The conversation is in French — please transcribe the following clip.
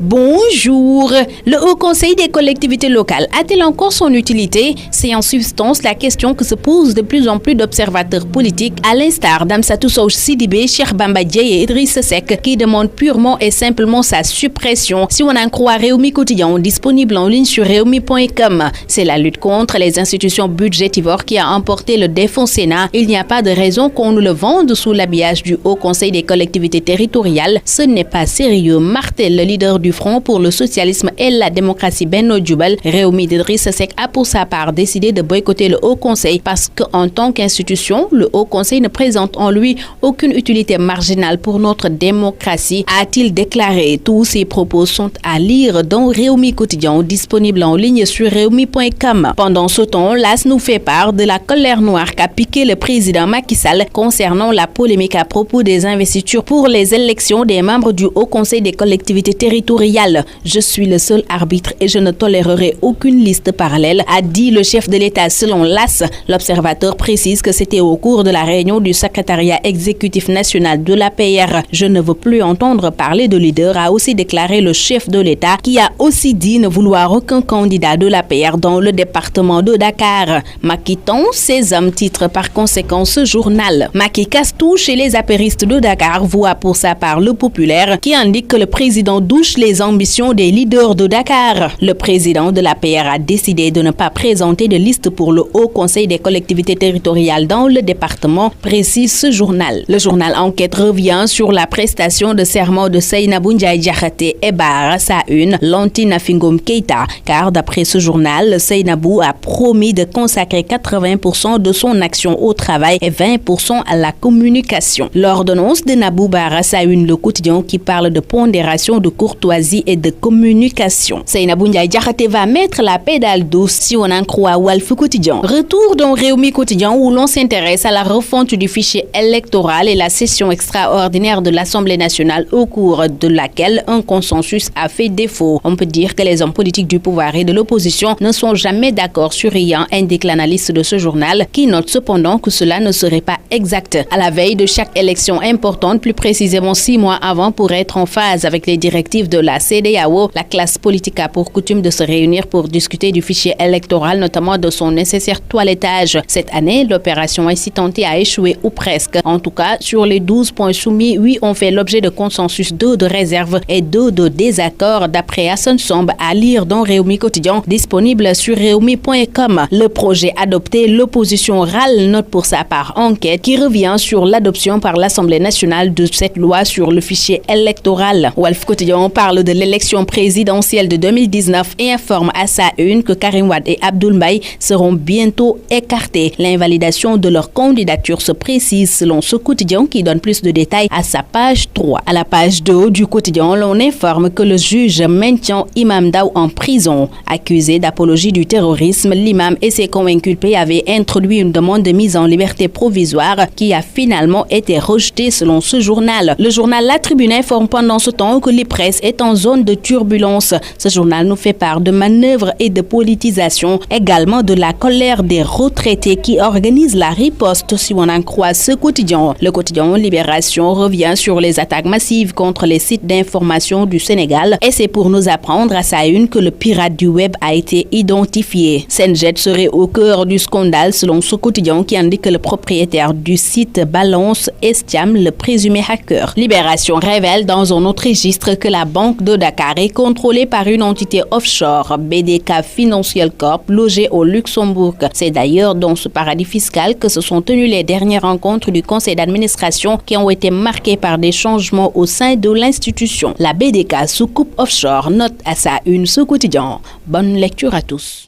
Bonjour. Le Haut Conseil des collectivités locales a-t-il encore son utilité? C'est en substance la question que se posent de plus en plus d'observateurs politiques, à l'instar d'Amsatou Sow Sidibé, Cheikh Bamba Dièye et Idrissa Seck, qui demandent purement et simplement sa suppression. Si on en croit Réumi Quotidien, disponible en ligne sur réumi.com, c'est la lutte contre les institutions budgétivores qui a emporté le défunt Sénat. Il n'y a pas de raison qu'on nous le vende sous l'habillage du Haut Conseil des collectivités territoriales. Ce n'est pas sérieux, martèle le leader du Front pour le socialisme et la démocratie Benno Djoubal. Réumi Idrissa Seck a pour sa part décidé de boycotter le Haut Conseil parce qu'en tant qu'institution, le Haut Conseil ne présente en lui aucune utilité marginale pour notre démocratie, a-t-il déclaré. Tous ces propos sont à lire dans Réumi Quotidien, disponible en ligne sur réumi.com. Pendant ce temps, l'AS nous fait part de la colère noire qu'a piqué le président Macky Sall concernant la polémique à propos des investitures pour les élections des membres du Haut Conseil des collectivités territoriales. Je suis le seul arbitre et je ne tolérerai aucune liste parallèle, a dit le chef de l'État selon l'AS. L'observateur précise que c'était au cours de la réunion du secrétariat exécutif national de l'APR. Je ne veux plus entendre parler de leader, a aussi déclaré le chef de l'État, qui a aussi dit ne vouloir aucun candidat de l'APR dans le département de Dakar. Macky tend ses hommes, titre par conséquent ce journal. Macky casse tout chez les apéristes de Dakar, voit pour sa part le Populaire, qui indique que le président douche les ambitions des leaders de Dakar. Le président de l'APR a décidé de ne pas présenter de liste pour le Haut Conseil des collectivités territoriales dans le département, précise ce journal. Le journal Enquête revient sur la prestation de serment de Seynabou Ndiaye Diakhaté et barre sa une Lantine Afingom Keïta, car d'après ce journal, Seynabou a promis de consacrer 80% de son action au travail et 20% à la communication. L'ordonnance de Nabou barre sa une le quotidien qui parle de pondération, de courtoisie et de communication. Seynabou Ndiaye Diakhaté va mettre la pédale douce si on en croit Walf Quotidien. Retour dans Réumi Quotidien où l'on s'intéresse à la refonte du fichier électoral et la session extraordinaire de l'Assemblée nationale au cours de laquelle un consensus a fait défaut. On peut dire que les hommes politiques du pouvoir et de l'opposition ne sont jamais d'accord sur rien, indique l'analyste de ce journal, qui note cependant que cela ne serait pas exact. À la veille de chaque élection importante, plus précisément 6 mois avant, pour être en phase avec les directives de la CEDEAO, la classe politique a pour coutume de se réunir pour discuter du fichier électoral, notamment de son nécessaire toilettage. Cette année, l'opération ainsi tentée a échoué ou presque. En tout cas, sur les 12 points soumis, 8 ont fait l'objet de consensus, 2 de réserve et 2 de désaccord, d'après Hassan Somb, à lire dans Réumi Quotidien, disponible sur réumi.com. Le projet adopté, l'opposition râle, note pour sa part Enquête, qui revient sur l'adoption par l'Assemblée nationale de cette loi sur le fichier électoral. Walf Quotidien parle de l'élection présidentielle de 2019 et informe à sa une que Karim Wade et Abdoul Mbaye seront bientôt écartés. L'invalidation de leur candidature se précise selon ce quotidien qui donne plus de détails à sa page 3. À la page 2 du quotidien, l'on informe que le juge maintient Imam Daou en prison. Accusé d'apologie du terrorisme, l'imam et ses co-inculpés avaient introduit une demande de mise en liberté provisoire qui a finalement été rejetée selon ce journal. Le journal La Tribune informe pendant ce temps que l'IPRES est en zone de turbulence. Ce journal nous fait part de manœuvres et de politisation, également de la colère des retraités qui organisent la riposte si on en croit ce quotidien. Le quotidien Libération revient sur les attaques massives contre les sites d'information du Sénégal et c'est pour nous apprendre à sa une que le pirate du web a été identifié. Senjet serait au cœur du scandale selon ce quotidien qui indique que le propriétaire du site Balance Estiam le présumé hacker. Libération révèle dans un autre registre que la Banque de Dakar est contrôlée par une entité offshore, BDK Financial Corp, logée au Luxembourg. C'est d'ailleurs dans ce paradis fiscal que se sont tenues les dernières rencontres du conseil d'administration qui ont été marquées par des changements au sein de l'institution. La BDK sous coupe offshore note à sa une ce quotidien. Bonne lecture à tous.